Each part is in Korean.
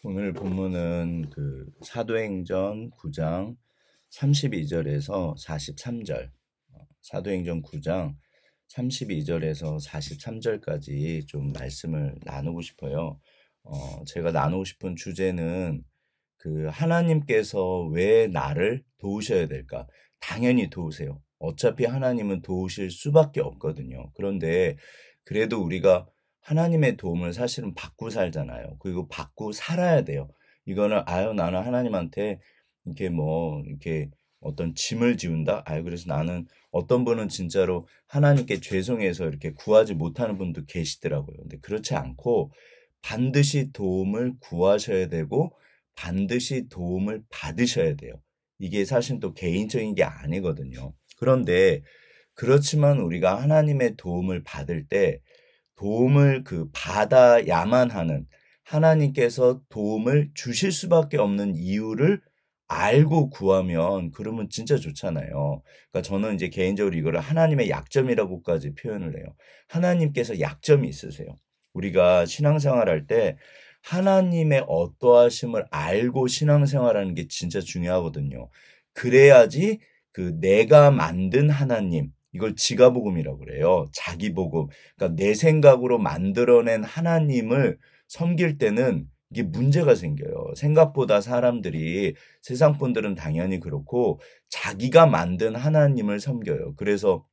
오늘 본문은 그 사도행전 9장 32절에서 43절, 사도행전 9장 32절에서 43절까지 좀 말씀을 나누고 싶어요. 제가 나누고 싶은 주제는 그 하나님께서 왜 나를 도우셔야 될까? 당연히 도우세요. 어차피 하나님은 도우실 수밖에 없거든요. 그런데 그래도 우리가 하나님의 도움을 사실은 받고 살잖아요. 그리고 받고 살아야 돼요. 이거는 나는 하나님한테 이렇게 어떤 짐을 지운다. 그래서 나는 어떤 분은 진짜로 하나님께 죄송해서 이렇게 구하지 못하는 분도 계시더라고요. 근데 그렇지 않고 반드시 도움을 구하셔야 되고 반드시 도움을 받으셔야 돼요. 이게 사실 또 개인적인 게 아니거든요. 그런데 그렇지만 우리가 하나님의 도움을 받을 때 도움을 받아야만 하는 하나님께서 도움을 주실 수밖에 없는 이유를 알고 구하면 그러면 진짜 좋잖아요. 그러니까 저는 이제 개인적으로 이거를 하나님의 약점이라고까지 표현을 해요. 하나님께서 약점이 있으세요. 우리가 신앙생활할 때 하나님의 어떠하심을 알고 신앙생활하는 게 진짜 중요하거든요. 그래야지 내가 만든 하나님, 이걸 지가복음이라고 그래요. 자기복음. 그러니까 내 생각으로 만들어낸 하나님을 섬길 때는 이게 문제가 생겨요. 생각보다 사람들이 세상 분들은 당연히 그렇고 자기가 만든 하나님을 섬겨요. 그래서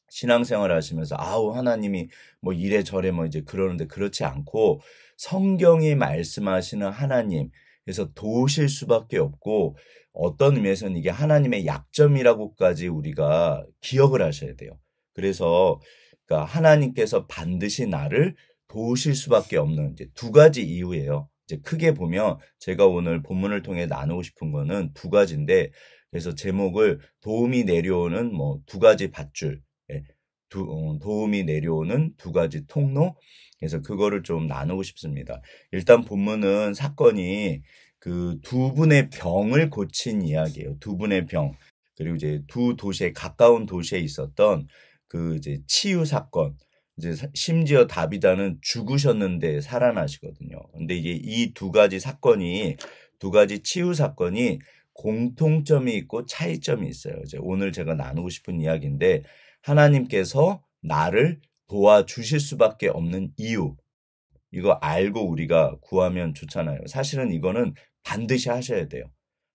신앙생활 하시면서 하나님이 뭐 이래저래 뭐 이제 그러는데 그렇지 않고 성경이 말씀하시는 하나님, 그래서 도우실 수밖에 없고 어떤 의미에서는 이게 하나님의 약점이라고까지 우리가 기억을 하셔야 돼요. 그래서 그러니까 하나님께서 반드시 나를 도우실 수밖에 없는 이제 두 가지 이유예요. 이제 크게 보면 제가 오늘 본문을 통해 나누고 싶은 거는 두 가지인데, 그래서 제목을 도움이 내려오는 뭐 두 가지 밧줄, 예, 도움이 내려오는 두 가지 통로. 그래서 그거를 좀 나누고 싶습니다. 일단 본문은 사건이 그 두 분의 병을 고친 이야기예요. 두 분의 병. 그리고 이제 두 도시에 가까운 도시에 있었던 그 이제 치유 사건. 이제 심지어 다비다는 죽으셨는데 살아나시거든요. 근데 이게 이 두 가지 사건이 두 가지 치유 사건이 공통점이 있고 차이점이 있어요. 이제 오늘 제가 나누고 싶은 이야기인데 하나님께서 나를 도와주실 수밖에 없는 이유. 이거 알고 우리가 구하면 좋잖아요. 사실은 이거는 반드시 하셔야 돼요.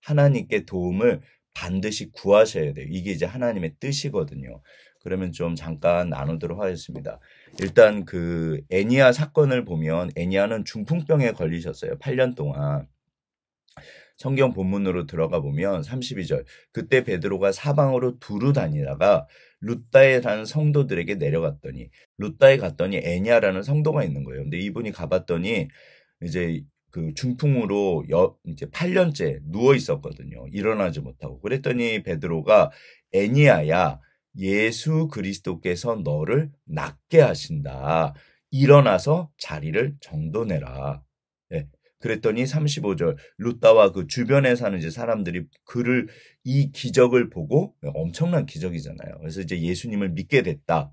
하나님께 도움을 반드시 구하셔야 돼요. 이게 이제 하나님의 뜻이거든요. 그러면 좀 잠깐 나누도록 하겠습니다. 일단 그 애니야 사건을 보면 애니야는 중풍병에 걸리셨어요. 8년 동안. 성경 본문으로 들어가 보면 32절, 그때 베드로가 사방으로 두루 다니다가 룻다에라는 성도들에게 내려갔더니, 룻다에 갔더니 애니아라는 성도가 있는 거예요. 근데 이분이 가봤더니 이제 그 중풍으로 이제 8년째 누워 있었거든요. 일어나지 못하고. 그랬더니 베드로가 애니아야, 예수 그리스도께서 너를 낫게 하신다. 일어나서 자리를 정돈해라. 예. 그랬더니 35절, 룻다와 그 주변에 사는 이제 사람들이 이 기적을 보고, 엄청난 기적이잖아요. 그래서 이제 예수님을 믿게 됐다.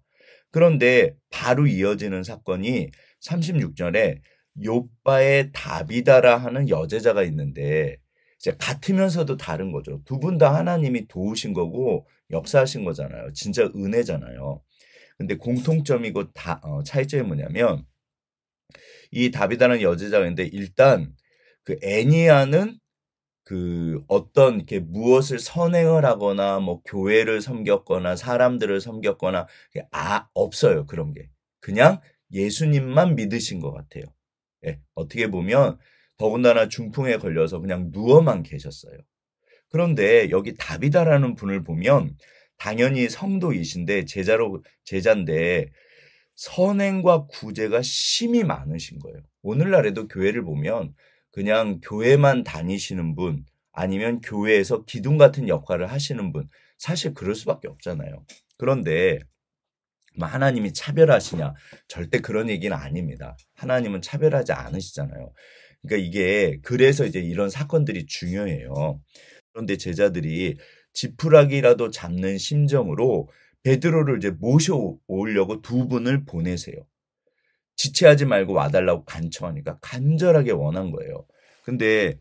그런데 바로 이어지는 사건이 36절에 욥바의 다비다라 하는 여제자가 있는데, 이제 같으면서도 다른 거죠. 두 분 다 하나님이 도우신 거고 역사하신 거잖아요. 진짜 은혜잖아요. 근데 공통점이고 차이점이 뭐냐면, 이 다비다는 여제자가 있는데 일단 그 애니아는 그 어떤 이렇게 무엇을 선행을 하거나 뭐 교회를 섬겼거나 사람들을 섬겼거나 없어요. 그런 게. 그냥 예수님만 믿으신 것 같아요. 예, 어떻게 보면 더군다나 중풍에 걸려서 그냥 누워만 계셨어요. 그런데 여기 다비다라는 분을 보면 당연히 성도이신데 제자인데 선행과 구제가 심히 많으신 거예요. 오늘날에도 교회를 보면 그냥 교회만 다니시는 분 아니면 교회에서 기둥 같은 역할을 하시는 분, 사실 그럴 수밖에 없잖아요. 그런데 하나님이 차별하시냐? 절대 그런 얘기는 아닙니다. 하나님은 차별하지 않으시잖아요. 그러니까 이게 그래서 이제 이런 사건들이 중요해요. 그런데 제자들이 지푸라기라도 잡는 심정으로 베드로를 이제 모셔오려고 두 분을 보내세요. 지체하지 말고 와달라고 간청하니까 간절하게 원한 거예요. 근데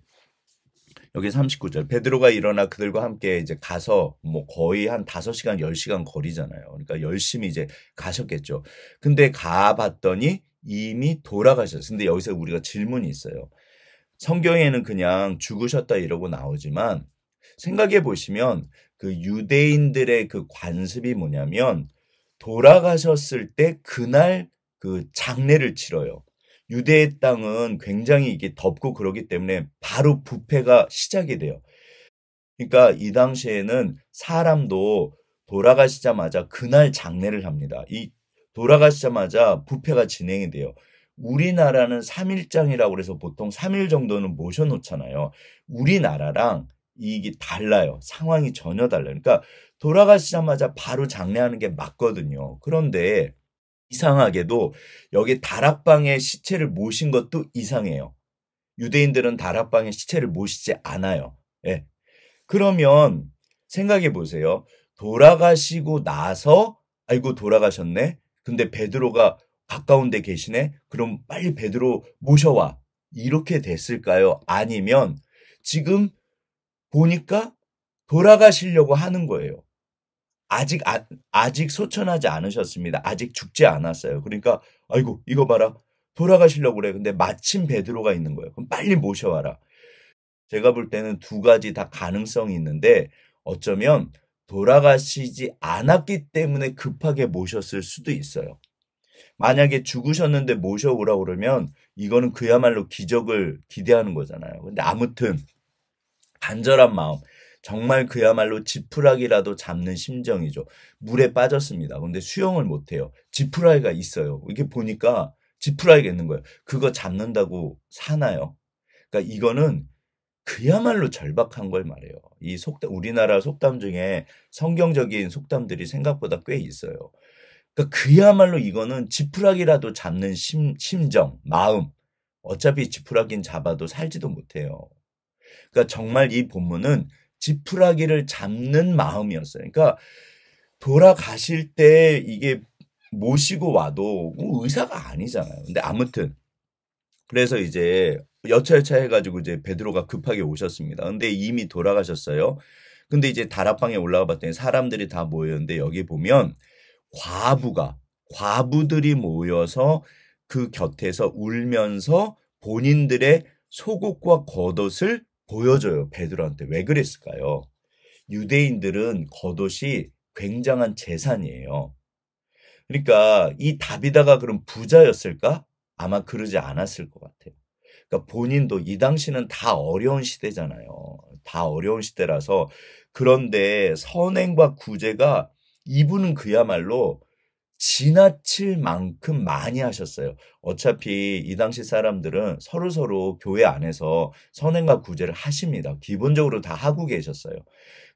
여기 39절 베드로가 일어나 그들과 함께 이제 가서 뭐 거의 한 5시간 10시간 거리잖아요. 그러니까 열심히 이제 가셨겠죠. 근데 가봤더니 이미 돌아가셨어요. 근데 여기서 우리가 질문이 있어요. 성경에는 그냥 죽으셨다 이러고 나오지만 생각해 보시면 그 유대인들의 그 관습이 뭐냐면 돌아가셨을 때 그날 그 장례를 치러요. 유대의 땅은 굉장히 이게 덥고 그러기 때문에 바로 부패가 시작이 돼요. 그러니까 이 당시에는 사람도 돌아가시자마자 그날 장례를 합니다. 이 돌아가시자마자 부패가 진행이 돼요. 우리나라는 3일장이라고 그래서 보통 3일 정도는 모셔놓잖아요. 우리나라랑 이게 달라요. 상황이 전혀 달라요. 그러니까 돌아가시자마자 바로 장례하는 게 맞거든요. 그런데 이상하게도 여기 다락방에 시체를 모신 것도 이상해요. 유대인들은 다락방에 시체를 모시지 않아요. 예. 그러면 생각해 보세요. 돌아가시고 나서 아이고 돌아가셨네. 근데 베드로가 가까운 데 계시네. 그럼 빨리 베드로 모셔와. 이렇게 됐을까요? 아니면 지금 보니까 돌아가시려고 하는 거예요. 아직 소천하지 않으셨습니다. 아직 죽지 않았어요. 그러니까 아이고 이거 봐라. 돌아가시려고 그래. 근데 마침 베드로가 있는 거예요. 그럼 빨리 모셔와라. 제가 볼 때는 두 가지 다 가능성이 있는데 어쩌면 돌아가시지 않았기 때문에 급하게 모셨을 수도 있어요. 만약에 죽으셨는데 모셔오라고 그러면 이거는 그야말로 기적을 기대하는 거잖아요. 근데 아무튼 간절한 마음, 정말 그야말로 지푸라기라도 잡는 심정이죠. 물에 빠졌습니다. 근데 수영을 못해요. 지푸라기가 있어요. 이게 보니까 지푸라기가 있는 거예요. 그거 잡는다고 사나요? 그러니까 이거는 그야말로 절박한 걸 말해요. 이 속담, 우리나라 속담 중에 성경적인 속담들이 생각보다 꽤 있어요. 그러니까 그야말로 이거는 지푸라기라도 잡는 심정, 마음. 어차피 지푸라기는 잡아도 살지도 못해요. 그러니까 정말 이 본문은 지푸라기를 잡는 마음이었어요. 그러니까 돌아가실 때 이게 모시고 와도 뭐 의사가 아니잖아요. 근데 아무튼 그래서 이제 여차여차 해가지고 이제 베드로가 급하게 오셨습니다. 근데 이미 돌아가셨어요. 근데 이제 다락방에 올라가 봤더니 사람들이 다 모였는데 여기 보면 과부들이 모여서 그 곁에서 울면서 본인들의 속옷과 겉옷을 보여줘요. 베드로한테. 왜 그랬을까요? 유대인들은 겉옷이 굉장한 재산이에요. 그러니까 이 다비다가 그럼 부자였을까? 아마 그러지 않았을 것 같아요. 그러니까 본인도 이 당시는 다 어려운 시대잖아요. 다 어려운 시대라서 그런데 선행과 구제가 이분은 그야말로 지나칠 만큼 많이 하셨어요. 어차피 이 당시 사람들은 서로서로 교회 안에서 선행과 구제를 하십니다. 기본적으로 다 하고 계셨어요.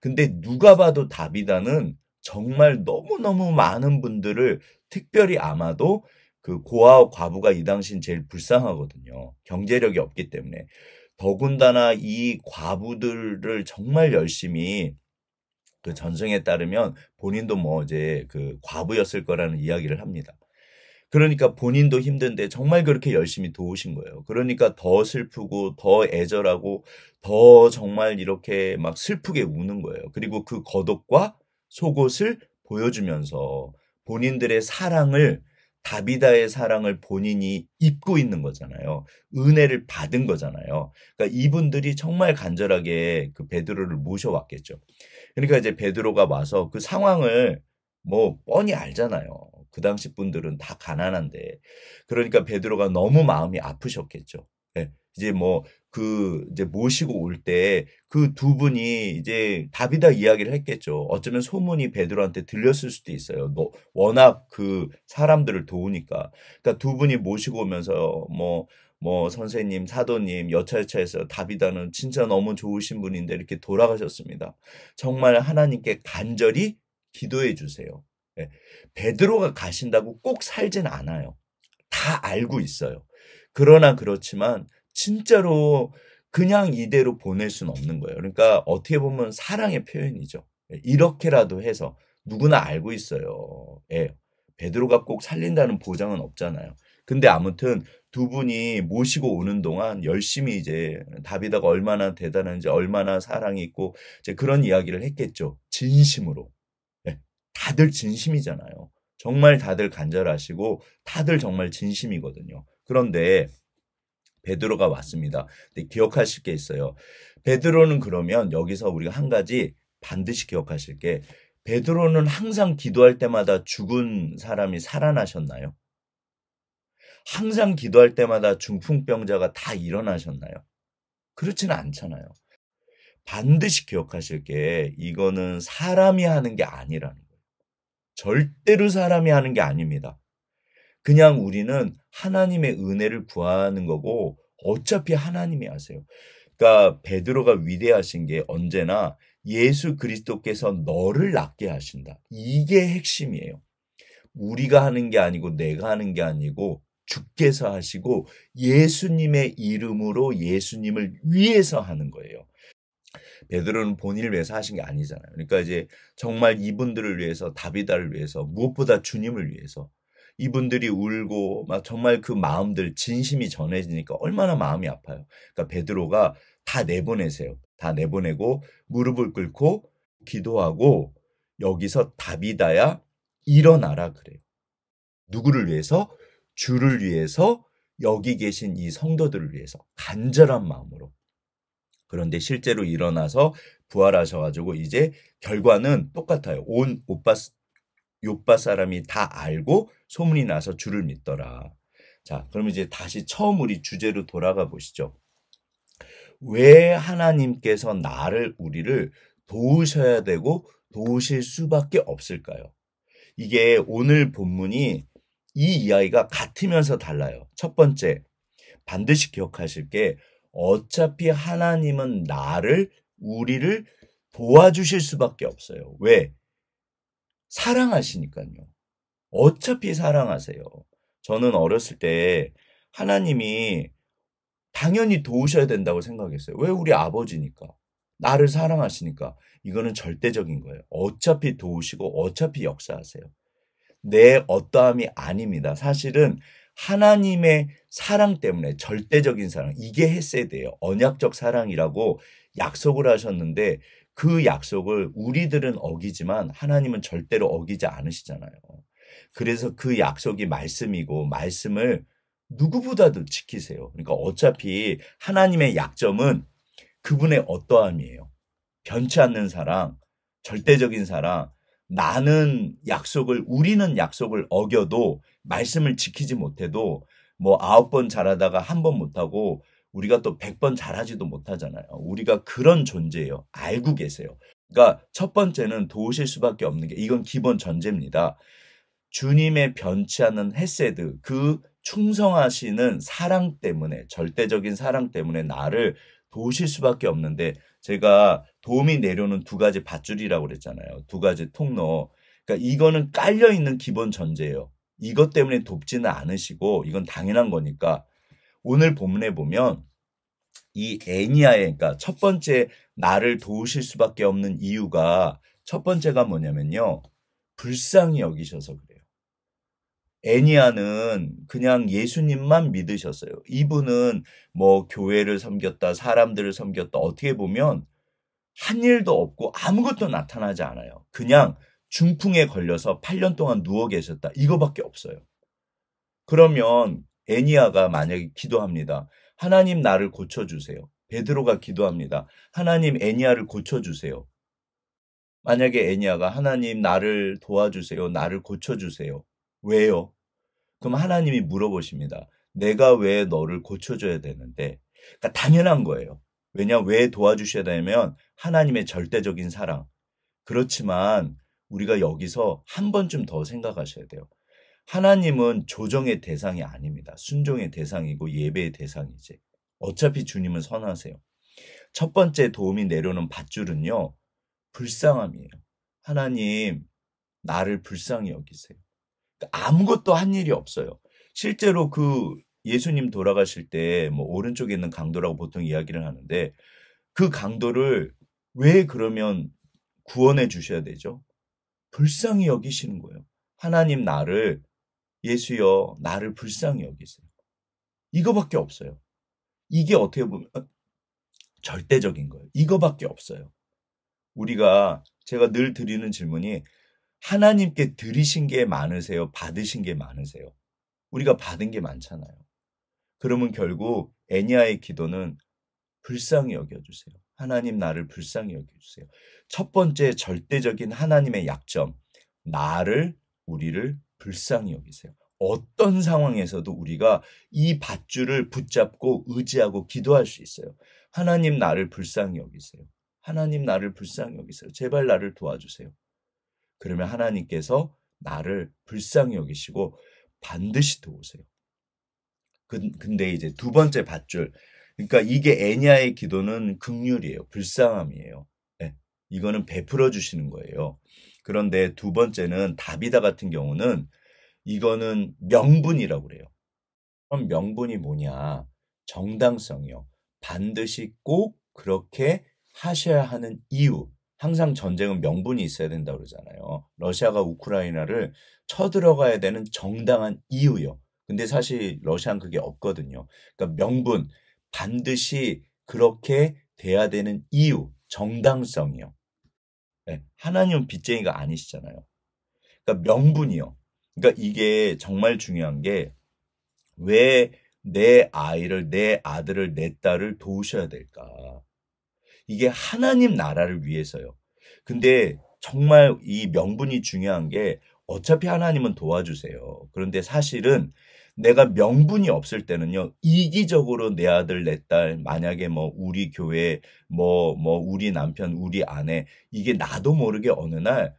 근데 누가 봐도 다비다는 정말 너무너무 많은 분들을 특별히 아마도 그 고아와 과부가 이 당시는 제일 불쌍하거든요. 경제력이 없기 때문에. 더군다나 이 과부들을 정말 열심히 그 전승에 따르면 본인도 뭐 이제 그 과부였을 거라는 이야기를 합니다. 그러니까 본인도 힘든데 정말 그렇게 열심히 도우신 거예요. 그러니까 더 슬프고 더 애절하고 더 정말 이렇게 막 슬프게 우는 거예요. 그리고 그 겉옷과 속옷을 보여주면서 본인들의 사랑을 다비다의 사랑을 본인이 입고 있는 거잖아요. 은혜를 받은 거잖아요. 그러니까 이분들이 정말 간절하게 그 베드로를 모셔왔겠죠. 그러니까 이제 베드로가 와서 그 상황을 뭐 뻔히 알잖아요. 그 당시 분들은 다 가난한데. 그러니까 베드로가 너무 마음이 아프셨겠죠. 예. 이제 뭐 이제 모시고 올 때 그 두 분이 이제 다비다 이야기를 했겠죠. 어쩌면 소문이 베드로한테 들렸을 수도 있어요. 워낙 그 사람들을 도우니까. 그러니까 두 분이 모시고 오면서 뭐 선생님, 사도님, 여차여차해서 다비다는 진짜 너무 좋으신 분인데 이렇게 돌아가셨습니다. 정말 하나님께 간절히 기도해 주세요. 예. 베드로가 가신다고 꼭 살진 않아요. 다 알고 있어요. 그러나 그렇지만 진짜로 그냥 이대로 보낼 수는 없는 거예요. 그러니까 어떻게 보면 사랑의 표현이죠. 예, 이렇게라도 해서 누구나 알고 있어요. 예. 베드로가 꼭 살린다는 보장은 없잖아요. 근데 아무튼 두 분이 모시고 오는 동안 열심히 이제 다비다가 얼마나 대단한지, 얼마나 사랑이 있고 이제 그런 이야기를 했겠죠. 진심으로. 네, 다들 진심이잖아요. 정말 다들 간절하시고 다들 정말 진심이거든요. 그런데 베드로가 왔습니다. 근데 기억하실 게 있어요. 베드로는 그러면 여기서 우리가 한 가지 반드시 기억하실 게, 베드로는 항상 기도할 때마다 죽은 사람이 살아나셨나요? 항상 기도할 때마다 중풍병자가 다 일어나셨나요? 그렇지는 않잖아요. 반드시 기억하실 게, 이거는 사람이 하는 게 아니라는 거예요. 절대로 사람이 하는 게 아닙니다. 그냥 우리는 하나님의 은혜를 구하는 거고 어차피 하나님이 하세요. 그러니까 베드로가 위대하신 게 언제나 예수 그리스도께서 너를 낫게 하신다. 이게 핵심이에요. 우리가 하는 게 아니고 내가 하는 게 아니고 주께서 하시고 예수님의 이름으로 예수님을 위해서 하는 거예요. 베드로는 본인을 위해서 하신 게 아니잖아요. 그러니까 이제 정말 이분들을 위해서, 다비다를 위해서, 무엇보다 주님을 위해서, 이분들이 울고 막 정말 그 마음들 진심이 전해지니까 얼마나 마음이 아파요. 그러니까 베드로가 다 내보내세요. 다 내보내고 무릎을 꿇고 기도하고, 여기서 다비다야 일어나라 그래요. 누구를 위해서? 주를 위해서, 여기 계신 이 성도들을 위해서 간절한 마음으로. 그런데 실제로 일어나서 부활하셔가지고 이제 결과는 똑같아요. 온 요빠 사람이 다 알고 소문이 나서 주를 믿더라. 자, 그럼 이제 다시 처음 우리 주제로 돌아가 보시죠. 왜 하나님께서 우리를 도우셔야 되고 도우실 수밖에 없을까요? 이게 오늘 본문이 이 이야기가 같으면서 달라요. 첫 번째, 반드시 기억하실 게, 어차피 하나님은 우리를 도와주실 수밖에 없어요. 왜? 사랑하시니까요. 어차피 사랑하세요. 저는 어렸을 때 하나님이 당연히 도우셔야 된다고 생각했어요. 왜? 우리 아버지니까. 나를 사랑하시니까. 이거는 절대적인 거예요. 어차피 도우시고 어차피 역사하세요. 내 어떠함이 아닙니다. 사실은 하나님의 사랑 때문에, 절대적인 사랑, 이게 헤세드예요. 언약적 사랑이라고 약속을 하셨는데 그 약속을 우리들은 어기지만 하나님은 절대로 어기지 않으시잖아요. 그래서 그 약속이 말씀이고 말씀을 누구보다도 지키세요. 그러니까 어차피 하나님의 약점은 그분의 어떠함이에요. 변치 않는 사랑, 절대적인 사랑. 우리는 약속을 어겨도, 말씀을 지키지 못해도, 뭐 9번 잘하다가 1번 못하고 우리가 또 100번 잘하지도 못하잖아요. 우리가 그런 존재예요. 알고 계세요. 그러니까 첫 번째는 도우실 수밖에 없는 게, 이건 기본 전제입니다. 주님의 변치 않는 헤세드, 그 충성하시는 사랑 때문에, 절대적인 사랑 때문에 나를 도우실 수밖에 없는데, 제가 도움이 내려오는 두 가지 밧줄이라고 그랬잖아요. 두 가지 통로. 그러니까 이거는 깔려있는 기본 전제예요. 이것 때문에 돕지는 않으시고 이건 당연한 거니까. 오늘 본문에 보면 이 애니아의, 그러니까 첫 번째 나를 도우실 수밖에 없는 이유가, 첫 번째가 뭐냐면요, 불쌍히 여기셔서 그래요. 애니아는 그냥 예수님만 믿으셨어요. 이분은 뭐 교회를 섬겼다, 사람들을 섬겼다, 어떻게 보면 한 일도 없고 아무것도 나타나지 않아요. 그냥 중풍에 걸려서 8년 동안 누워 계셨다, 이거밖에 없어요. 그러면 애니아가 만약에 기도합니다. 하나님 나를 고쳐주세요. 베드로가 기도합니다. 하나님 애니아를 고쳐주세요. 만약에 애니아가 하나님 나를 도와주세요. 나를 고쳐주세요. 왜요? 그럼 하나님이 물어보십니다. 내가 왜 너를 고쳐줘야 되는데? 그러니까 당연한 거예요. 왜 도와주셔야 되냐면 하나님의 절대적인 사랑. 그렇지만 우리가 여기서 한 번쯤 더 생각하셔야 돼요. 하나님은 조정의 대상이 아닙니다. 순종의 대상이고 예배의 대상이지. 어차피 주님은 선하세요. 첫 번째 도움이 내려오는 밧줄은요, 불쌍함이에요. 하나님, 나를 불쌍히 여기세요. 아무것도 한 일이 없어요. 실제로 그 예수님 돌아가실 때 뭐 오른쪽에 있는 강도라고 보통 이야기를 하는데, 그 강도를 왜 그러면 구원해 주셔야 되죠? 불쌍히 여기시는 거예요. 하나님 예수여 나를 불쌍히 여기세요. 이거밖에 없어요. 이게 어떻게 보면 절대적인 거예요. 이거밖에 없어요. 제가 늘 드리는 질문이 하나님께 드리신 게 많으세요? 받으신 게 많으세요? 우리가 받은 게 많잖아요. 그러면 결국 애니아의 기도는 불쌍히 여겨주세요. 하나님 나를 불쌍히 여겨주세요. 첫 번째 절대적인 하나님의 약점, 우리를 불쌍히 여기세요. 어떤 상황에서도 우리가 이 밧줄을 붙잡고 의지하고 기도할 수 있어요. 하나님 나를 불쌍히 여기세요. 하나님 나를 불쌍히 여기세요. 제발 나를 도와주세요. 그러면 하나님께서 나를 불쌍히 여기시고 반드시 도우세요. 근데 이제 두 번째 밧줄, 그러니까 이게 애니아의 기도는 긍휼이에요. 불쌍함이에요. 네, 이거는 베풀어 주시는 거예요. 그런데 두 번째는 다비다 같은 경우는 이거는 명분이라고 그래요. 그럼 명분이 뭐냐? 정당성이요. 반드시 꼭 그렇게 하셔야 하는 이유. 항상 전쟁은 명분이 있어야 된다고 그러잖아요. 러시아가 우크라이나를 쳐들어가야 되는 정당한 이유요. 근데 사실 러시아는 그게 없거든요. 그러니까 명분, 반드시 그렇게 돼야 되는 이유, 정당성이요. 네, 하나님은 빚쟁이가 아니시잖아요. 그러니까 명분이요. 그러니까 이게 정말 중요한 게 왜 내 아이를, 내 아들을, 내 딸을 도우셔야 될까? 이게 하나님 나라를 위해서요. 근데 정말 이 명분이 중요한 게 어차피 하나님은 도와주세요. 그런데 사실은 내가 명분이 없을 때는요, 이기적으로 내 아들, 내 딸, 만약에 뭐 우리 교회, 우리 남편, 우리 아내, 이게 나도 모르게 어느 날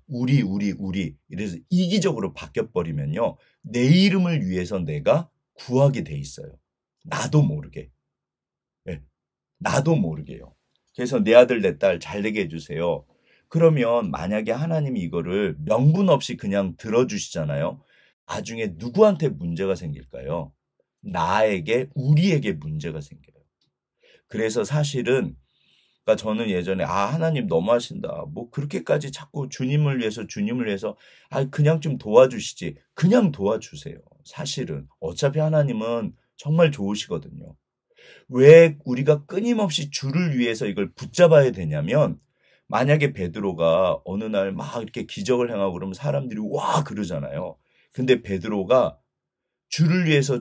우리. 이래서 이기적으로 바뀌어버리면요, 내 이름을 위해서 내가 구하게 돼 있어요. 나도 모르게. 예, 나도 모르게요. 그래서 내 아들, 내 딸 잘 되게 해주세요. 그러면 만약에 하나님이 이거를 명분 없이 그냥 들어주시잖아요. 나중에 누구한테 문제가 생길까요? 우리에게 문제가 생겨요. 그래서 사실은, 그러니까 저는 예전에, 하나님 너무하신다. 뭐 그렇게까지 자꾸 주님을 위해서, 그냥 좀 도와주시지. 그냥 도와주세요. 사실은. 어차피 하나님은 정말 좋으시거든요. 왜 우리가 끊임없이 주를 위해서 이걸 붙잡아야 되냐면, 만약에 베드로가 어느 날 막 이렇게 기적을 행하고 그러면 사람들이 와 그러잖아요. 근데 베드로가 주를 위해서,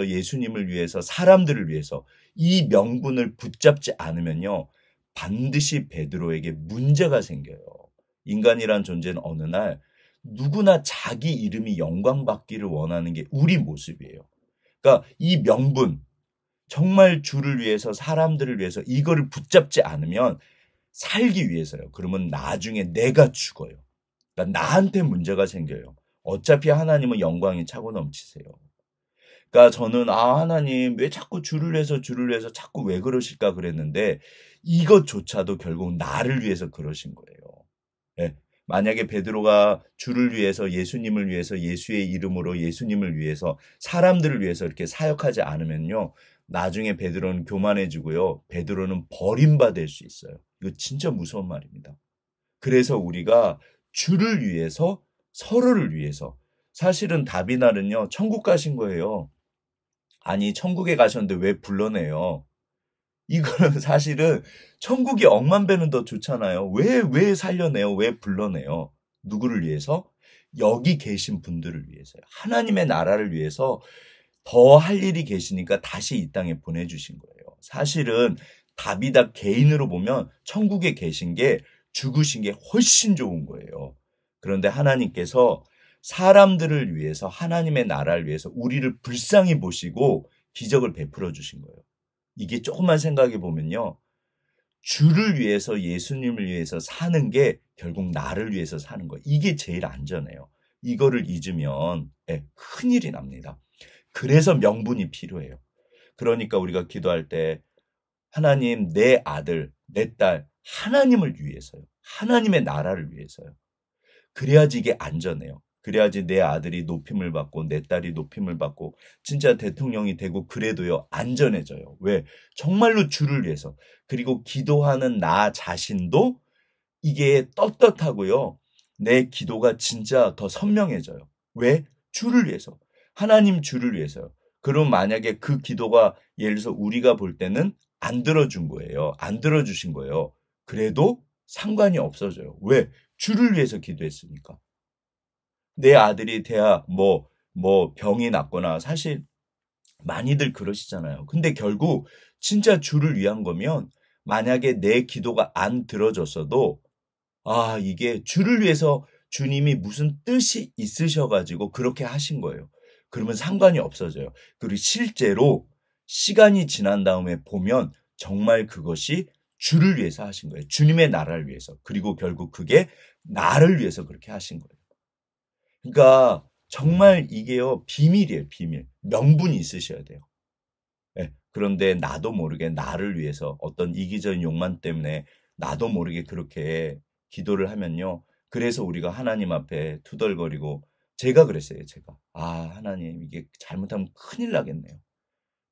예수님을 위해서, 사람들을 위해서 이 명분을 붙잡지 않으면요, 반드시 베드로에게 문제가 생겨요. 인간이란 존재는 어느 날 누구나 자기 이름이 영광받기를 원하는 게 우리 모습이에요. 그러니까 이 명분, 정말 주를 위해서, 사람들을 위해서 이거를 붙잡지 않으면 살기 위해서요. 그러면 나중에 내가 죽어요. 그러니까 나한테 문제가 생겨요. 어차피 하나님은 영광이 차고 넘치세요. 그러니까 저는 하나님 왜 자꾸 주를 위해서 자꾸 왜 그러실까 그랬는데 이것조차도 결국 나를 위해서 그러신 거예요. 예. 만약에 베드로가 주를 위해서, 예수님을 위해서, 예수의 이름으로 예수님을 위해서, 사람들을 위해서 이렇게 사역하지 않으면요, 나중에 베드로는 교만해지고요, 베드로는 버림받을 수 있어요. 이거 진짜 무서운 말입니다. 그래서 우리가 주를 위해서, 서로를 위해서, 사실은 다비나는요, 천국 가신 거예요. 아니, 천국에 가셨는데 왜 불러내요? 이거는 사실은 천국이 억만 배는 더 좋잖아요. 왜 살려내요? 왜 불러내요? 누구를 위해서? 여기 계신 분들을 위해서요. 하나님의 나라를 위해서 더 할 일이 계시니까 다시 이 땅에 보내주신 거예요. 사실은 다비다 개인으로 보면 천국에 계신 게, 죽으신 게 훨씬 좋은 거예요. 그런데 하나님께서 사람들을 위해서, 하나님의 나라를 위해서 우리를 불쌍히 보시고 기적을 베풀어 주신 거예요. 이게 조금만 생각해 보면요, 주를 위해서, 예수님을 위해서 사는 게 결국 나를 위해서 사는 거예요. 이게 제일 안전해요. 이거를 잊으면 큰일이 납니다. 그래서 명분이 필요해요. 그러니까 우리가 기도할 때 하나님, 내 아들, 내 딸, 하나님을 위해서요. 하나님의 나라를 위해서요. 그래야지 이게 안전해요. 그래야지 내 아들이 높임을 받고 내 딸이 높임을 받고 진짜 대통령이 되고 그래도요, 안전해져요. 왜? 정말로 주를 위해서. 그리고 기도하는 나 자신도 이게 떳떳하고요, 내 기도가 진짜 더 선명해져요. 왜? 주를 위해서. 하나님 주를 위해서요. 그럼 만약에 그 기도가 예를 들어서 우리가 볼 때는 안 들어준 거예요. 안 들어주신 거예요. 그래도 상관이 없어져요. 왜? 주를 위해서 기도했으니까. 내 아들이 대학 병이 났거나 사실 많이들 그러시잖아요. 근데 결국 진짜 주를 위한 거면 만약에 내 기도가 안 들어졌어도 이게 주를 위해서 주님이 무슨 뜻이 있으셔가지고 그렇게 하신 거예요. 그러면 상관이 없어져요. 그리고 실제로 시간이 지난 다음에 보면 정말 그것이 주를 위해서 하신 거예요. 주님의 나라를 위해서. 그리고 결국 그게 나를 위해서 그렇게 하신 거예요. 그러니까 정말 이게요, 비밀이에요, 비밀. 명분이 있으셔야 돼요. 예, 그런데 나도 모르게 나를 위해서 어떤 이기적인 욕망 때문에 나도 모르게 그렇게 기도를 하면요. 그래서 우리가 하나님 앞에 투덜거리고 제가 그랬어요, 제가. 하나님 이게 잘못하면 큰일 나겠네요.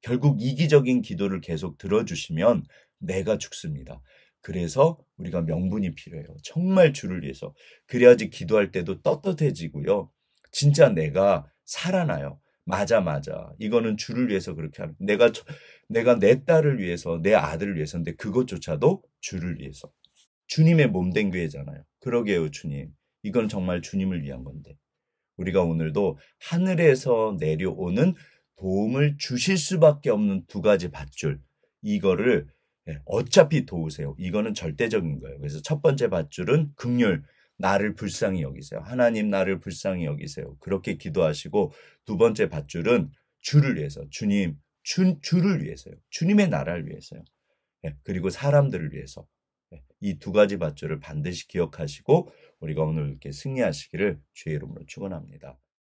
결국 이기적인 기도를 계속 들어주시면 내가 죽습니다. 그래서 우리가 명분이 필요해요. 정말 주를 위해서. 그래야지 기도할 때도 떳떳해지고요. 진짜 내가 살아나요. 맞아. 이거는 주를 위해서 그렇게 하는. 내가 내 딸을 위해서, 내 아들을 위해서인데 그것조차도 주를 위해서. 주님의 몸된 교회잖아요. 그러게요, 주님. 이건 정말 주님을 위한 건데. 우리가 오늘도 하늘에서 내려오는 도움을 주실 수밖에 없는 두 가지 밧줄. 이거를 어차피 도우세요. 이거는 절대적인 거예요. 그래서 첫 번째 밧줄은 긍휼. 나를 불쌍히 여기세요. 하나님 나를 불쌍히 여기세요. 그렇게 기도하시고 두 번째 밧줄은 주를 위해서. 주님, 주를 위해서요. 주님의 나라를 위해서요. 그리고 사람들을 위해서. 이 두 가지 밧줄을 반드시 기억하시고 우리가 오늘 이렇게 승리하시기를 주의 이름으로 축원합니다.